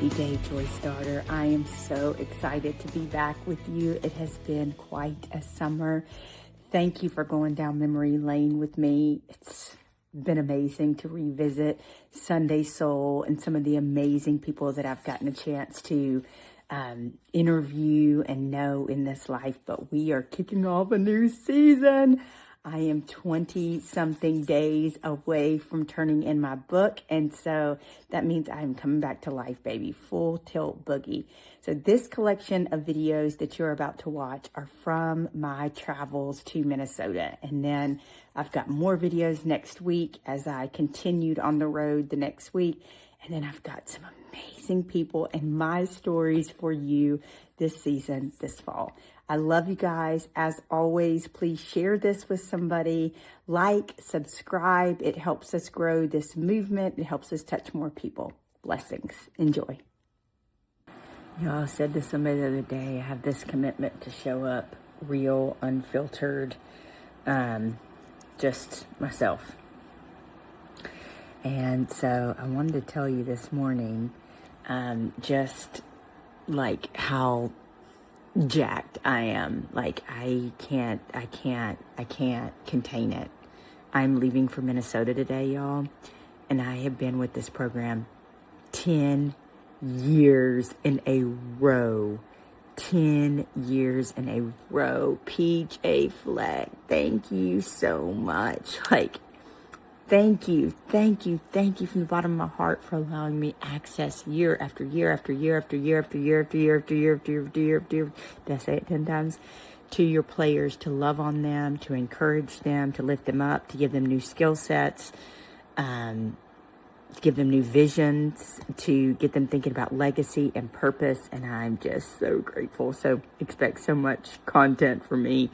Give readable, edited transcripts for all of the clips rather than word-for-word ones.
Happy day, Joy Starter. I am so excited to be back with you. It has been quite a summer. Thank you for going down memory lane with me. It's been amazing to revisit Sunday Soul and some of the amazing people that I've gotten a chance to interview and know in this life. But we are kicking off a new season. I am 20-something days away from turning in my book. And so that means I'm coming back to life, baby. Full tilt boogie. So this collection of videos that you're about to watch are from my travels to Minnesota. And then I've got more videos next week as I continued on the road the next week. And then I've got some amazing people and my stories for you this season, this fall. I love you guys. As always, please share this with somebody. Like, subscribe. It helps us grow this movement. It helps us touch more people. Blessings. Enjoy. Y'all, said to somebody the other day, I have this commitment to show up real, unfiltered, just myself. And so I wanted to tell you this morning, just like how jacked I am. Like I can't contain it. I'm leaving for Minnesota today, y'all. And I have been with this program 10 years in a row. 10 years in a row. PJ Fleck, thank you so much. Like, thank you from the bottom of my heart for allowing me access year after year after year after year after year after year after year after year after year after year. Did I say it 10 times? To your players, to love on them, to encourage them, to lift them up, to give them new skill sets, to give them new visions, to get them thinking about legacy and purpose. And I'm just so grateful. So expect so much content from me,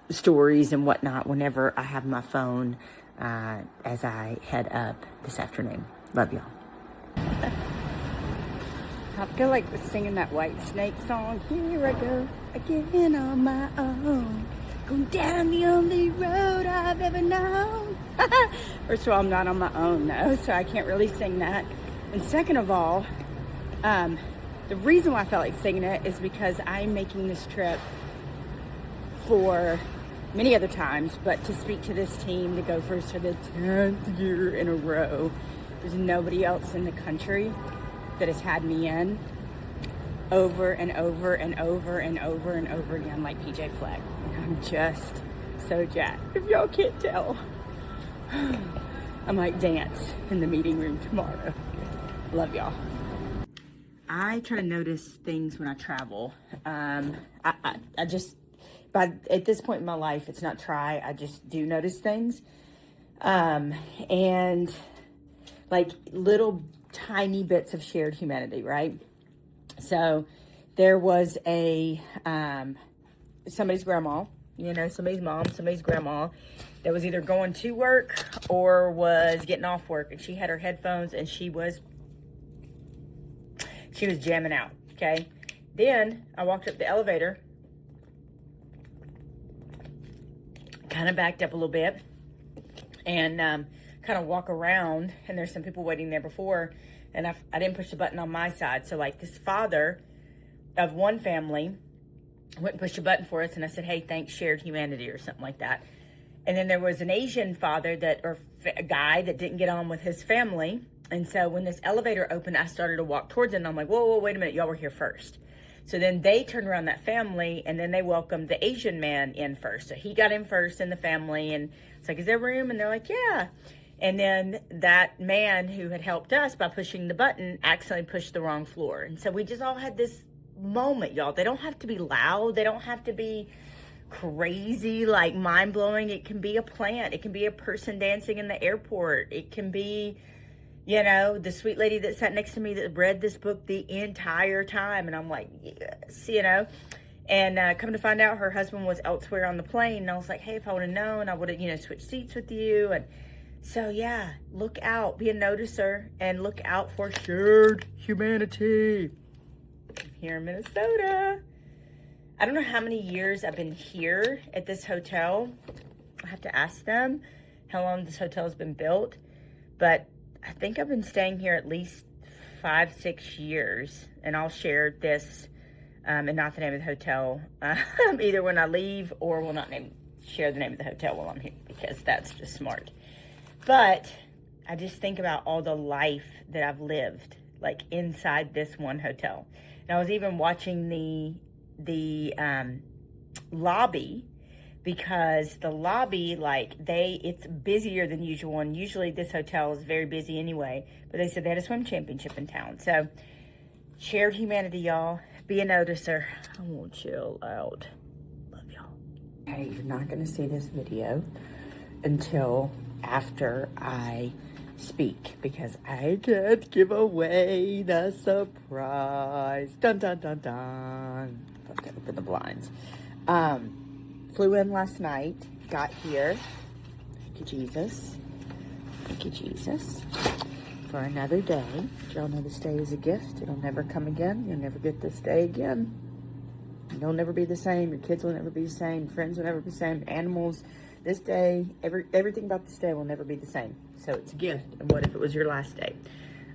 stories and whatnot whenever I have my phone. As I head up this afternoon. Love y'all. I feel like singing that White Snake song. Here I go again on my own. Going down the only road I've ever known. First of all, I'm not on my own though, so I can't really sing that. And second of all, the reason why I felt like singing it is because I'm making this trip for many other times, but to speak to this team, the Gophers, for the 10th year in a row. There's nobody else in the country that has had me in over and over and over and over and over again like PJ Fleck. And I'm just so jacked. If y'all can't tell, I might dance in the meeting room tomorrow. Love y'all. I try to notice things when I travel. I just, but at this point in my life, it's not try. I just do notice things. And like little tiny bits of shared humanity, right? So there was somebody's grandma, somebody's mom, somebody's grandma that was either going to work or was getting off work. And she had her headphones and she was jamming out, okay? Then I walked up the elevator, kind of backed up a little bit and kind of walk around, and there's some people waiting there before, and I didn't push the button on my side. So like this father of one family went and pushed a button for us, and I said, hey, thanks, shared humanity or something like that. And then there was an Asian father a guy that didn't get on with his family. And so when this elevator opened, I started to walk towards it, and I'm like, whoa, wait a minute, y'all were here first. So then they turned around, that family, and then they welcomed the Asian man in first. So he got in first in the family, and it's like, is there room? And they're like, yeah. And then that man who had helped us by pushing the button accidentally pushed the wrong floor. And so we just all had this moment, y'all. They don't have to be loud. They don't have to be crazy, like mind-blowing. It can be a plant. It can be a person dancing in the airport. It can be, the sweet lady that sat next to me that read this book the entire time. And I'm like, yes, And come to find out, her husband was elsewhere on the plane. And I was like, hey, if I would have known, I would have, switched seats with you. And so, yeah, look out. Be a noticer and look out for shared humanity. Here in Minnesota. I don't know how many years I've been here at this hotel. I have to ask them how long this hotel has been built. But I think I've been staying here at least 5-6 years, and I'll share this and not the name of the hotel, either when I leave or will not share the name of the hotel while I'm here, because that's just smart. But I just think about all the life that I've lived, like inside this one hotel. And I was even watching the lobby, because the lobby, like, it's busier than usual, and usually this hotel is very busy anyway, but they said they had a swim championship in town. So shared humanity, y'all. Be a noticer. I won't chill out. Love y'all. Hey, you're not gonna see this video until after I speak, because I can't give away the surprise. Dun dun dun dun. I've got to open the blinds. Flew in last night, got here. Thank you, Jesus. Thank you, Jesus. For another day. Y'all know this day is a gift. It'll never come again. You'll never get this day again. You'll never be the same. Your kids will never be the same. Friends will never be the same. Animals. This day, everything about this day will never be the same. So it's a gift. And what if it was your last day?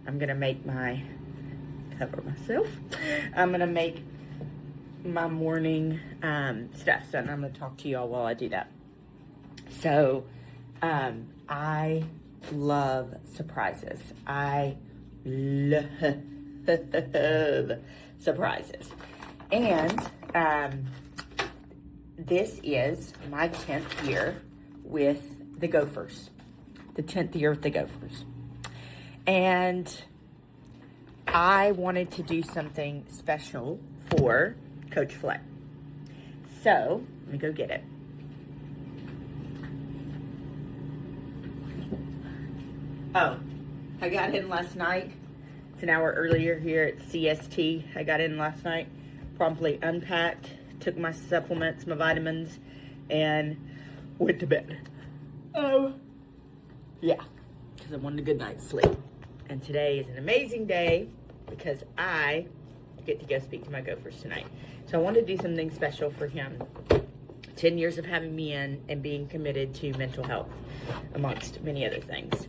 I'm going to make cover myself. I'm going to make my morning stuff. So I'm going to talk to y'all while I do that. So I love surprises. I love surprises. And this is my 10th year with the Gophers. The 10th year with the Gophers. And I wanted to do something special for Coach Fleck. So, let me go get it. Oh, I got in last night. It's an hour earlier here at CST. I got in last night, promptly unpacked, took my supplements, my vitamins, and went to bed. Oh, yeah, because I wanted a good night's sleep. And today is an amazing day because I get to go speak to my Gophers tonight. So I wanted to do something special for him. 10 years of having me in and being committed to mental health, amongst many other things.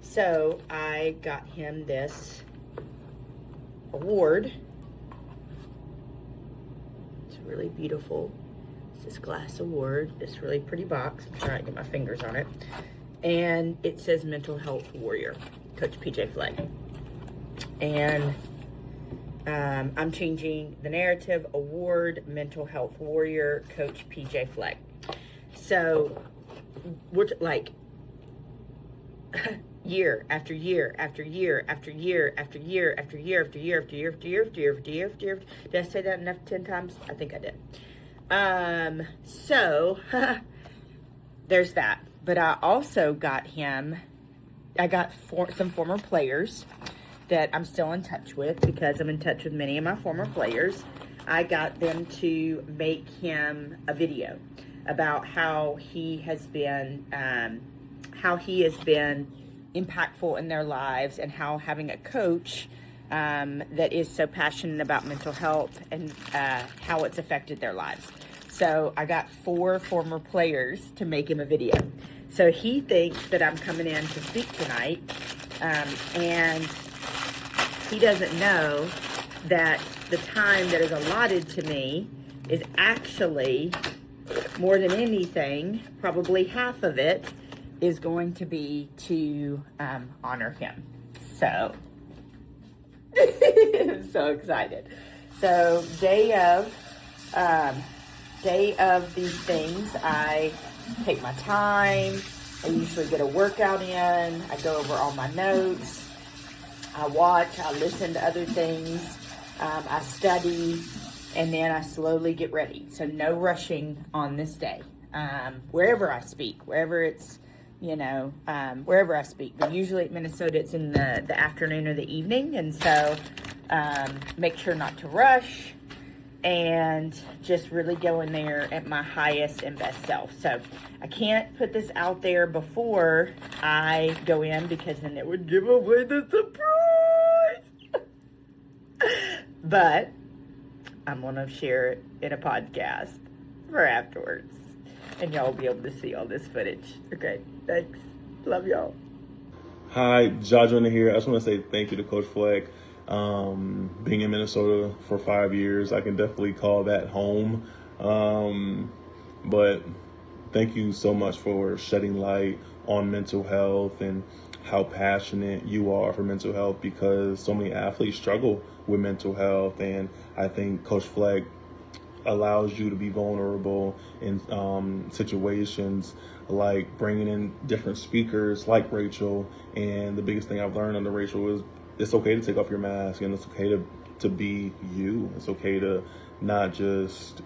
So I got him this award. It's really beautiful. It's this glass award, this really pretty box. I'm trying to get my fingers on it. And it says Mental Health Warrior, Coach PJ Fleck. And I'm changing the narrative, award, Mental Health Warrior, Coach PJ Fleck. So we're like year after year after year after year after year after year after year after year after year after year after year after year. Did I say that enough 10 times? I think I did. So there's that. But I also got him, I got some former players that I'm still in touch with, because I'm in touch with many of my former players. I got them to make him a video about how he has been impactful in their lives, and how having a coach that is so passionate about mental health and how it's affected their lives. So I got 4 former players to make him a video. So he thinks that I'm coming in to speak tonight, and he doesn't know that the time that is allotted to me is actually, more than anything, probably half of it is going to be to honor him. So, I'm so excited. So, day of these things, I take my time. I usually get a workout in. I go over all my notes. I watch, I listen to other things, I study, and then I slowly get ready. So no rushing on this day. Wherever I speak, wherever it's, wherever I speak. But usually at Minnesota, it's in the afternoon or the evening. And so make sure not to rush and just really go in there at my highest and best self. So I can't put this out there before I go in, because then it would give away the surprise. But I'm going to share it in a podcast for afterwards, and y'all will be able to see all this footage. Okay, thanks. Love y'all. Hi, Jajuna here. I just want to say thank you to Coach Fleck. Being in Minnesota for 5 years, I can definitely call that home. But thank you so much for shedding light on mental health and how passionate you are for mental health, because so many athletes struggle with mental health. And I think Coach Fleck allows you to be vulnerable in situations, like bringing in different speakers like Rachel. And the biggest thing I've learned under Rachel is it's okay to take off your mask, and it's okay to be you. It's okay to not just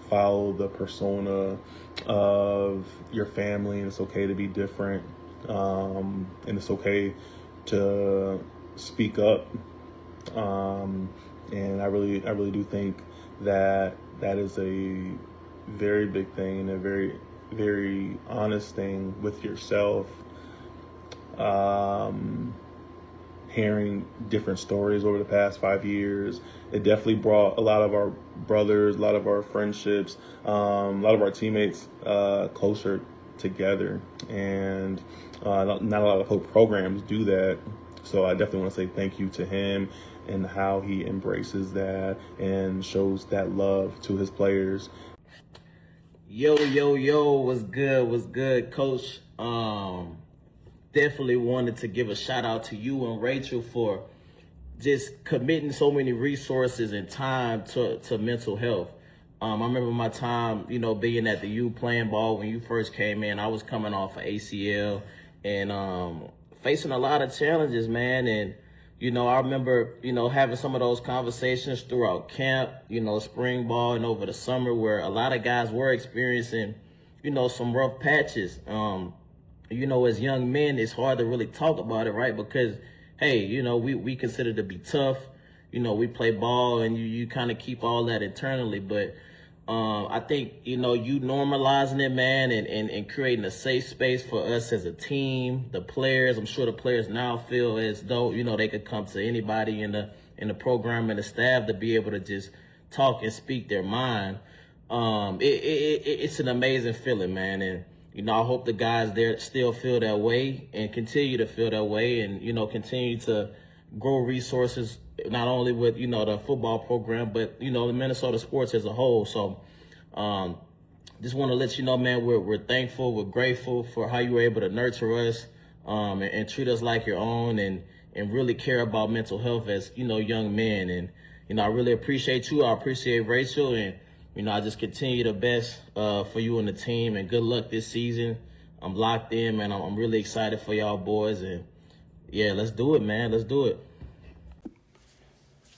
follow the persona of your family, and it's okay to be different. And it's okay to speak up. And I really do think that that is a very big thing, and a very honest thing with yourself. Hearing different stories over the past 5 years, it definitely brought a lot of our brothers, a lot of our friendships, a lot of our teammates closer together. And not a lot of programs do that. So I definitely want to say thank you to him and how he embraces that and shows that love to his players. Yo, what's good, Coach? Definitely wanted to give a shout out to you and Rachel for just committing so many resources and time to mental health. I remember my time, being at the U playing ball when you first came in. I was coming off of ACL and facing a lot of challenges, man. And, I remember, having some of those conversations throughout camp, spring ball and over the summer, where a lot of guys were experiencing, some rough patches. As young men, it's hard to really talk about it, right? Because, hey, we consider to be tough. We play ball and you kind of keep all that internally. But I think, you normalizing it, man, and creating a safe space for us as a team, the players. I'm sure the players now feel as though, they could come to anybody in the program and the staff to be able to just talk and speak their mind. It's an amazing feeling, man. And, I hope the guys there still feel that way and continue to feel that way, and, continue to grow resources, not only with, the football program, but, the Minnesota sports as a whole. So just want to let you know, man, we're thankful, we're grateful for how you were able to nurture us and treat us like your own, and really care about mental health as, young men. And, I really appreciate you. I appreciate Rachel, and, I just continue the best for you and the team, and good luck this season. I'm locked in, man. I'm really excited for y'all boys, and yeah, let's do it, man. Let's do it.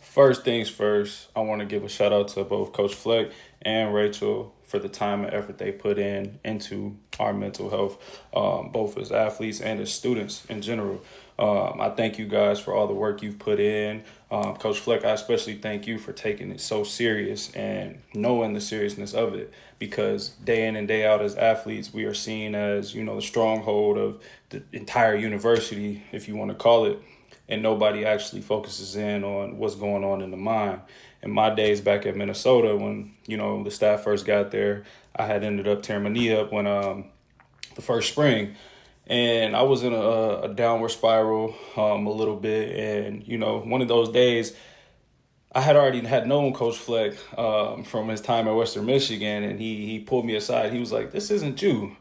First things first, I want to give a shout out to both Coach Fleck and Rachel for the time and effort they put into our mental health, both as athletes and as students in general. I thank you guys for all the work you've put in. Coach Fleck, I especially thank you for taking it so serious and knowing the seriousness of it, because day in and day out as athletes, we are seen as, the stronghold of the entire university, if you want to call it. And nobody actually focuses in on what's going on in the mind. In my days back at Minnesota, when, the staff first got there, I had ended up tearing my knee up when the first spring. And I was in a downward spiral a little bit. And, one of those days, I had already known Coach Fleck from his time at Western Michigan. And he pulled me aside. He was like, "This isn't you.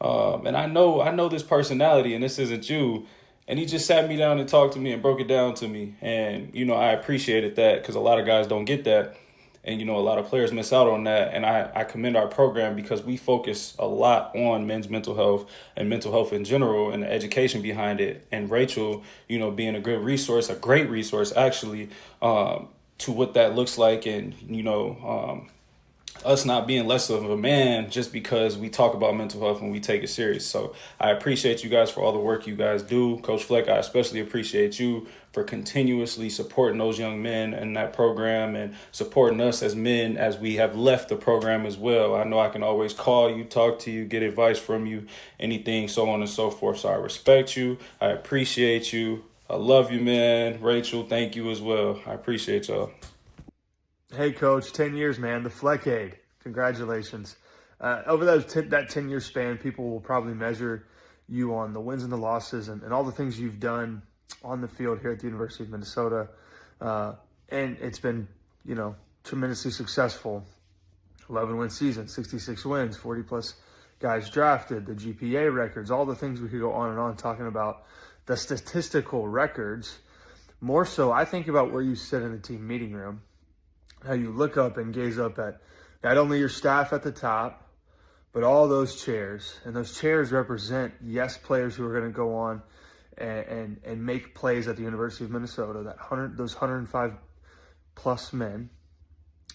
And I know this personality, and this isn't you." And he just sat me down and talked to me and broke it down to me. And, I appreciated that, because a lot of guys don't get that. And, a lot of players miss out on that. And I commend our program, because we focus a lot on men's mental health and mental health in general, and the education behind it. And Rachel, being a great resource, actually, to what that looks like. And, us not being less of a man just because we talk about mental health and we take it serious. So I appreciate you guys for all the work you guys do. Coach Fleck, I especially appreciate you for continuously supporting those young men in that program, and supporting us as men as we have left the program as well. I know I can always call you, talk to you, get advice from you, anything, so on and so forth. So I respect you. I appreciate you. I love you, man. Rachel, thank you as well. I appreciate y'all. Hey, Coach, 10 years, man. The Fleckade. Congratulations. Over that 10-year span, people will probably measure you on the wins and the losses and all the things you've done on the field here at the University of Minnesota. And it's been, tremendously successful. 11-win season, 66 wins, 40-plus guys drafted, the GPA records, all the things we could go on and on talking about the statistical records. More so, I think about where you sit in the team meeting room, how you look up and gaze up at not only your staff at the top, but all those chairs. And those chairs represent, yes, players who are going to go on and make plays at the University of Minnesota, those 105-plus men.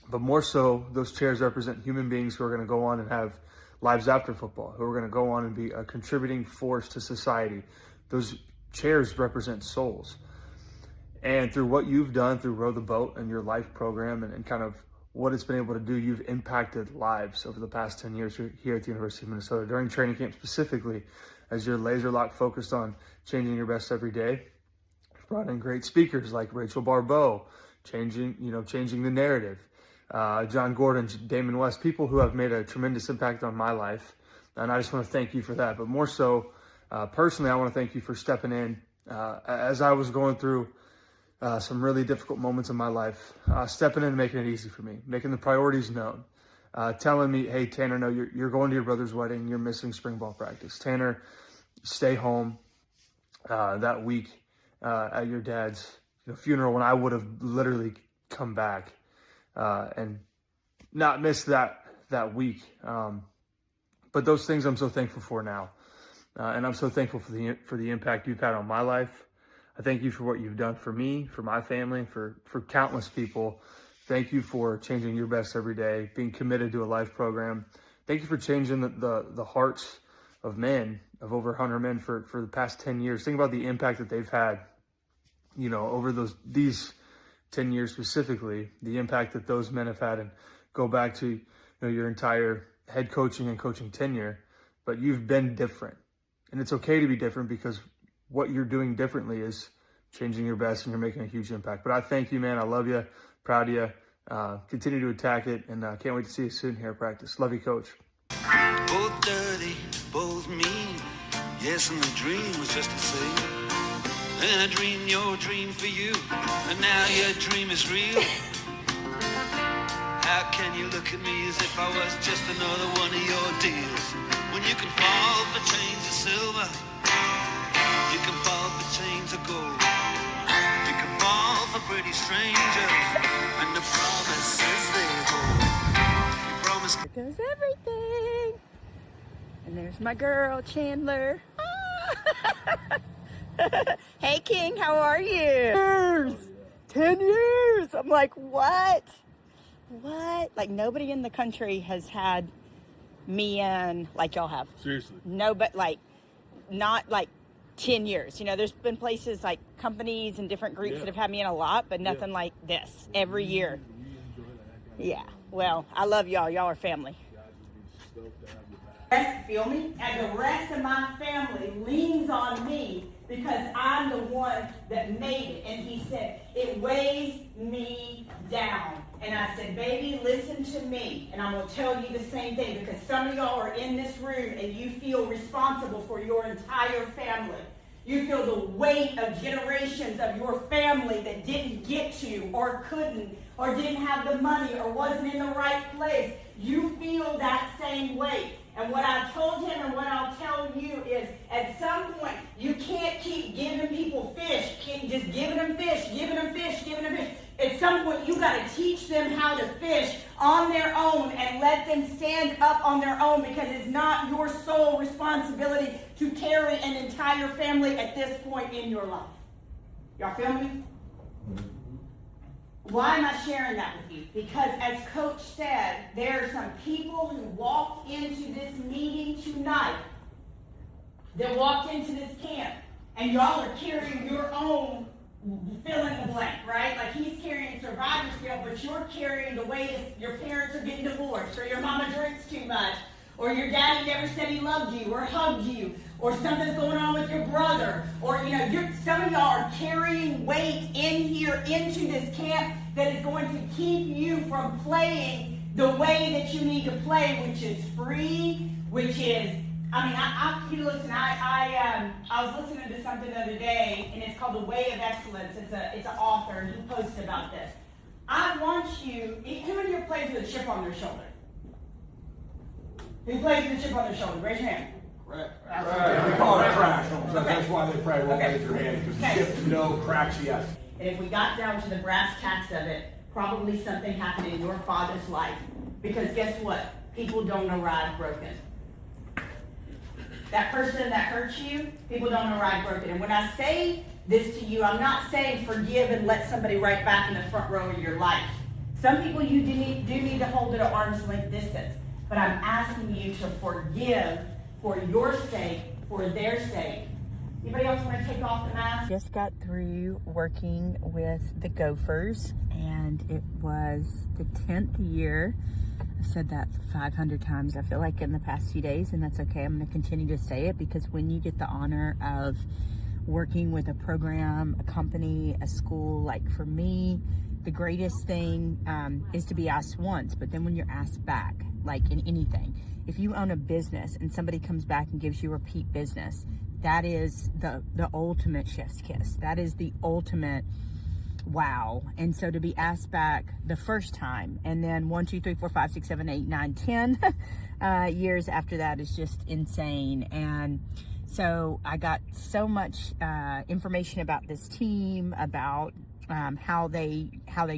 But more so, those chairs represent human beings who are going to go on and have lives after football, who are going to go on and be a contributing force to society. Those chairs represent souls. And through what you've done through Row the Boat and your life program and kind of what it's been able to do, you've impacted lives over the past 10 years here at the University of Minnesota. During training camp specifically, as you're laser lock focused on changing your best every day, you've brought in great speakers like Rachel Barbeau, changing the narrative. John Gordon, Damon West, people who have made a tremendous impact on my life. And I just want to thank you for that. But more so, personally, I want to thank you for stepping in as I was going through some really difficult moments in my life, stepping in and making it easy for me, making the priorities known, telling me, hey, Tanner, no, you're going to your brother's wedding. You're missing spring ball practice. Tanner, stay home that week at your dad's funeral when I would have literally come back and not missed that week. But those things I'm so thankful for now. And I'm so thankful for the impact you've had on my life. I thank you for what you've done for me, for my family, for countless people. Thank you for changing your best every day, being committed to a life program. Thank you for changing the hearts of men, of over 100 men for the past 10 years. Think about the impact that they've had, over these 10 years specifically, the impact that those men have had, and go back to your entire head coaching and coaching tenure. But you've been different, and it's okay to be different because what you're doing differently is changing your best and you're making a huge impact. But I thank you, man. I love you. Proud of you. Continue to attack it, and can't wait to see you soon here at practice. Love you, Coach. Both dirty, both mean. Yes, and the dream was just the same. And I dreamed your dream for you, and now your dream is real. How can you look at me as if I was just another one of your deals? When you can fall for chains of silver, you can fall for chains of gold. You can fall for pretty strangers and the promises they hold. You promise. There goes everything. And there's my girl, Chandler. Hey, King, how are you? 10 years. I'm like, what? Like, nobody in the country has had me in like y'all have. Seriously. No, but not 10 years. There's been places like companies and different groups that have had me in a lot, but nothing like this every year. Yeah. Well, I love y'all. Y'all are family. Feel me? And the rest of my family leans on me because I'm the one that made it. And he said, it weighs me down. And I said, baby, listen to me. And I'm going to tell you the same thing because some of y'all are in this room and you feel responsible for your entire family. You feel the weight of generations of your family that didn't get to or couldn't or didn't have the money or wasn't in the right place. You feel that same weight. And what I told him and what I'll tell you is at some point you can't keep giving people fish, keep just giving them fish, giving them fish, giving them fish. At some point you got to teach them how to fish on their own and let them stand up on their own because it's not your sole responsibility to carry an entire family at this point in your life. Y'all feel me? Why am I sharing that with you? Because as Coach said, there are some people who walked into this meeting tonight that walked into this camp, and y'all are carrying your own fill in the blank, right? Like he's carrying survivor's guilt, but you're carrying the weight of your parents are getting divorced, or your mama drinks too much, or your daddy never said he loved you or hugged you, or something's going on with your brother, or some of y'all are carrying weight in here into this camp that is going to keep you from playing the way that you need to play, which is free, which is I mean, listen, I was listening to something the other day, and it's called The Way of Excellence. It's an author, and he posted about this. I want you, who in here plays with a chip on their shoulder? Who plays with a chip on their shoulder? Raise your hand. Right. We call it crash. So Okay. that's why they probably won't Okay. raise your hand, because Okay. chip, no, cracks, yes. And if we got down to the brass tacks of it, probably something happened in your father's life. Because guess what? People don't arrive broken. That person that hurt you, people don't arrive broken. And when I say this to you, I'm not saying forgive and let somebody right back in the front row of your life. Some people you do need to hold at an arm's length distance. But I'm asking you to forgive for your sake, for their sake. Anybody else want to take off the mask? Just got through working with the Gophers, and it was the 10th year. I've said that 500 times, I feel like, in the past few days, and that's okay. I'm going to continue to say it, because when you get the honor of working with a program, a company, a school, like for me, the greatest thing is to be asked once, but then when you're asked back, like in anything, if you own a business and somebody comes back and gives you repeat business, that is the ultimate chef's kiss. That is the ultimate wow. And so to be asked back the first time, and then 1, 2, 3, 4, 5, 6, 7, 8, 9, 10 years after that is just insane. And so I got so much information about this team, about how they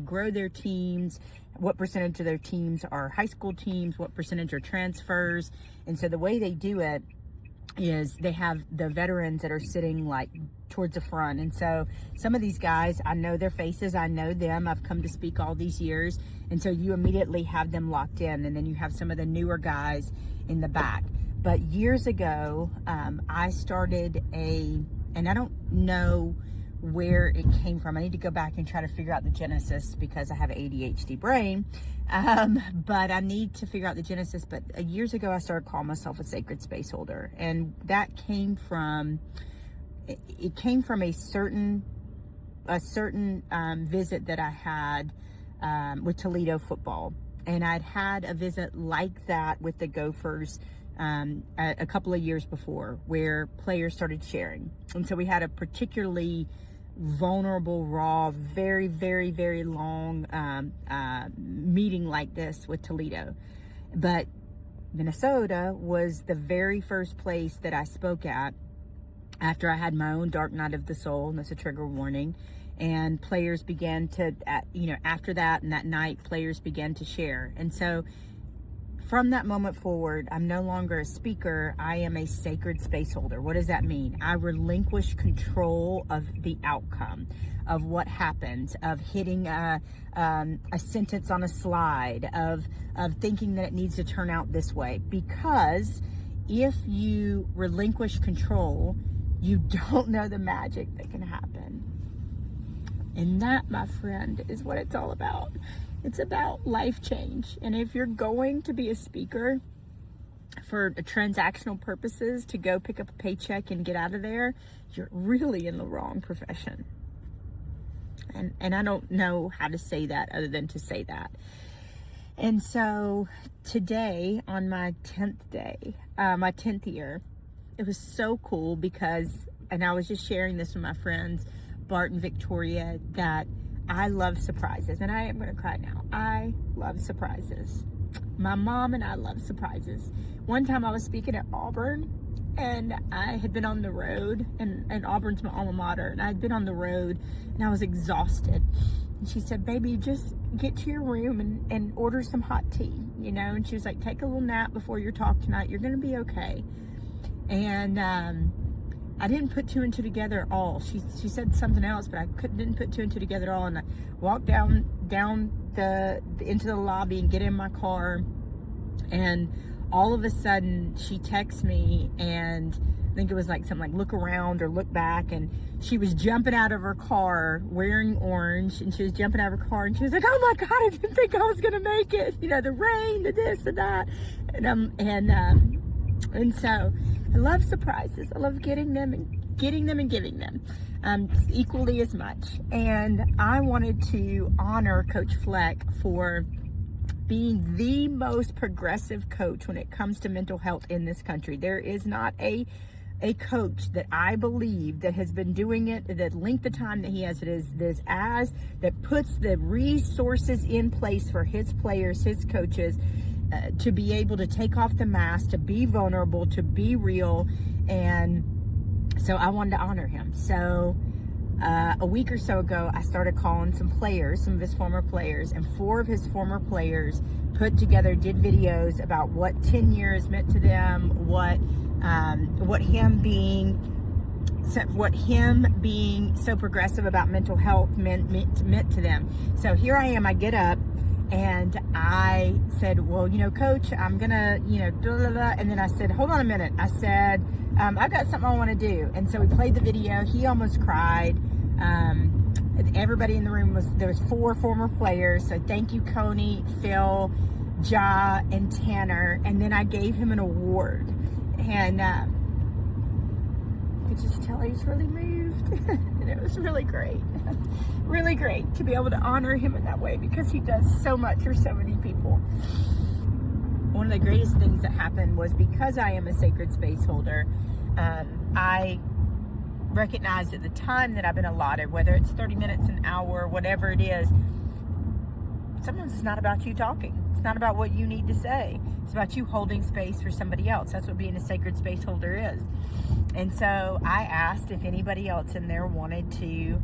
grow their teams, what percentage of their teams are high school teams, what percentage are transfers. And so the way they do it is they have the veterans that are sitting like towards the front. And so some of these guys, I know their faces, I know them, I've come to speak all these years. And so you immediately have them locked in, and then you have some of the newer guys in the back. But years ago, I started and I don't know where it came from. I need to go back and try to figure out the genesis, because I have an ADHD brain. But I need to figure out the genesis. But years ago, I started calling myself a sacred space holder. And that came from, it came from a certain visit that I had with Toledo football. And I'd had a visit like that with the Gophers a couple of years before, where players started sharing. And so we had a particularly vulnerable, raw, very, very, very long meeting like this with Toledo. But Minnesota was the very first place that I spoke at after I had my own dark night of the soul, and that's a trigger warning. And players began to, after that and that night, players began to share. And so from that moment forward, I'm no longer a speaker. I am a sacred space holder. What does that mean? I relinquish control of the outcome, of what happens, of hitting a sentence on a slide, of thinking that it needs to turn out this way. Because if you relinquish control, you don't know the magic that can happen. And that, my friend, is what it's all about. It's about life change. And if you're going to be a speaker for transactional purposes, to go pick up a paycheck and get out of there, you're really in the wrong profession. And I don't know how to say that other than to say that. And so today, on my 10th day, my 10th year, it was so cool because, and I was just sharing this with my friends, Bart and Victoria, that I love surprises, and I am going to cry now. I love surprises. My mom and I love surprises. One time I was speaking at Auburn, and I had been on the road, and Auburn's my alma mater, and I had been on the road, and I was exhausted. And she said, baby, just get to your room and order some hot tea, and she was like, take a little nap before your talk tonight. You're going to be okay. And I didn't put two and two together at all. She said something else, but I didn't put two and two together at all. And I walked down into the lobby and get in my car, and all of a sudden she texts me, and I think it was like something like look around or look back, and she was jumping out of her car wearing orange, and she was jumping out of her car, and she was like, oh my God, I didn't think I was gonna make it. The rain, the this and that, and so I love surprises. I love getting them and giving them equally as much. And I wanted to honor Coach Fleck for being the most progressive coach when it comes to mental health in this country. There is not a coach that I believe that has been doing it, that length of time that he has, that puts the resources in place for his players, his coaches, to be able to take off the mask, to be vulnerable, to be real. And so I wanted to honor him. So a week or so ago, I started calling some of his former players, and 4 of his former players did videos about what 10 years meant to them, what him being so progressive about mental health meant to them. So here I am, I get up and I said, well, coach, I'm gonna, blah, blah, blah. And then I said, hold on a minute. I said, I've got something I want to do. And so we played the video. He almost cried. Everybody in the room there was 4 former players. So thank you, Coney, Phil, Ja, and Tanner. And then I gave him an award. And I could just tell he was really moved. And it was really great. Really great to be able to honor him in that way, because he does so much for so many people. One of the greatest things that happened was, because I am a sacred space holder, I recognized at the time that I've been allotted, whether it's 30 minutes, an hour, whatever it is, sometimes it's not about you talking. It's not about what you need to say. It's about you holding space for somebody else. That's what being a sacred space holder is. And so I asked if anybody else in there wanted to,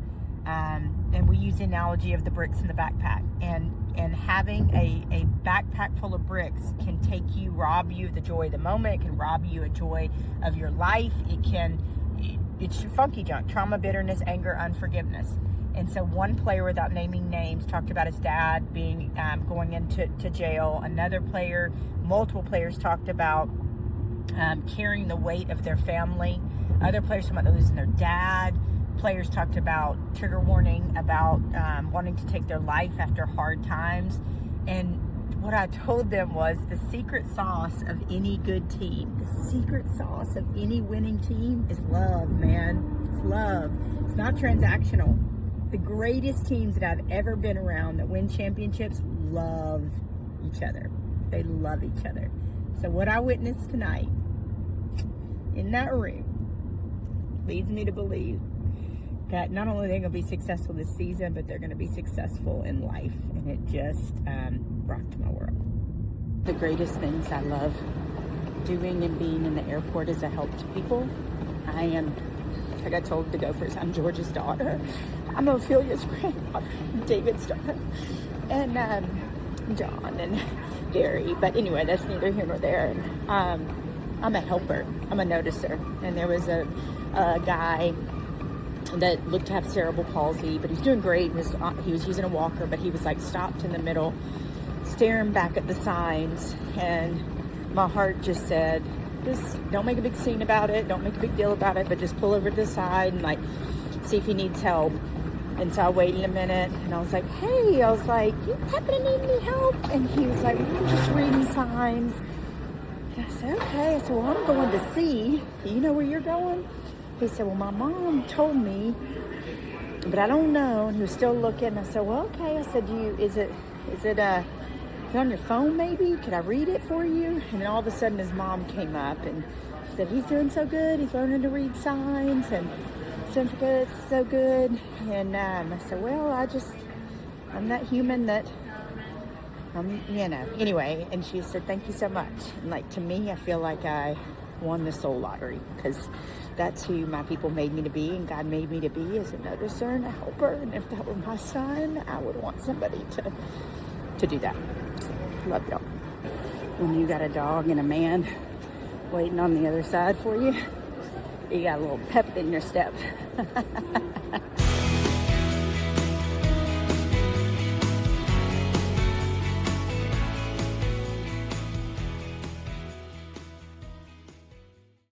and we use the analogy of the bricks in the backpack. And having a backpack full of bricks can rob you of the joy of the moment. It can rob you of joy of your life. It's your funky junk: trauma, bitterness, anger, unforgiveness. And so one player, without naming names, talked about his dad going into jail. Another player, multiple players talked about carrying the weight of their family. Other players talked about losing their dad. Players talked about, trigger warning, about wanting to take their life after hard times. And what I told them was, the secret sauce of any good team, the secret sauce of any winning team is love, man. It's love. It's not transactional. The greatest teams that I've ever been around that win championships love each other. They love each other. So what I witnessed tonight in that room leads me to believe that not only are they going to be successful this season, but they're going to be successful in life. And it just rocked my world. The greatest things I love doing and being in the airport is a help to people. I am, like I told the Gophers, I'm George's daughter. I'm Ophelia's granddaughter, David's daughter, and John and Gary. But anyway, that's neither here nor there. And, I'm a helper. I'm a noticer. And there was a guy that looked to have cerebral palsy, but he's doing great. He was using a walker, but he was like stopped in the middle, staring back at the signs. And my heart just said, just don't make a big scene about it. Don't make a big deal about it, but just pull over to the side and like see if he needs help. And so I waited a minute and I was like, hey, you happen to need any help? And he was like, we're just reading signs. And I said, okay. I said, well, I'm going to see. Do you know where you're going? He said, well, my mom told me, but I don't know. And he was still looking. I said, well, okay. I said, is it on your phone maybe? Could I read it for you? And then all of a sudden his mom came up and she said, he's doing so good. He's learning to read signs and so good. And I said, well, I'm that human that, anyway. And she said, thank you so much. And like, to me, I feel like I won the soul lottery, because that's who my people made me to be, and God made me to be, as a noticer and a helper. And if that were my son, I would want somebody to do that. Love y'all. When you got a dog and a man waiting on the other side for you, you got a little pep in your step.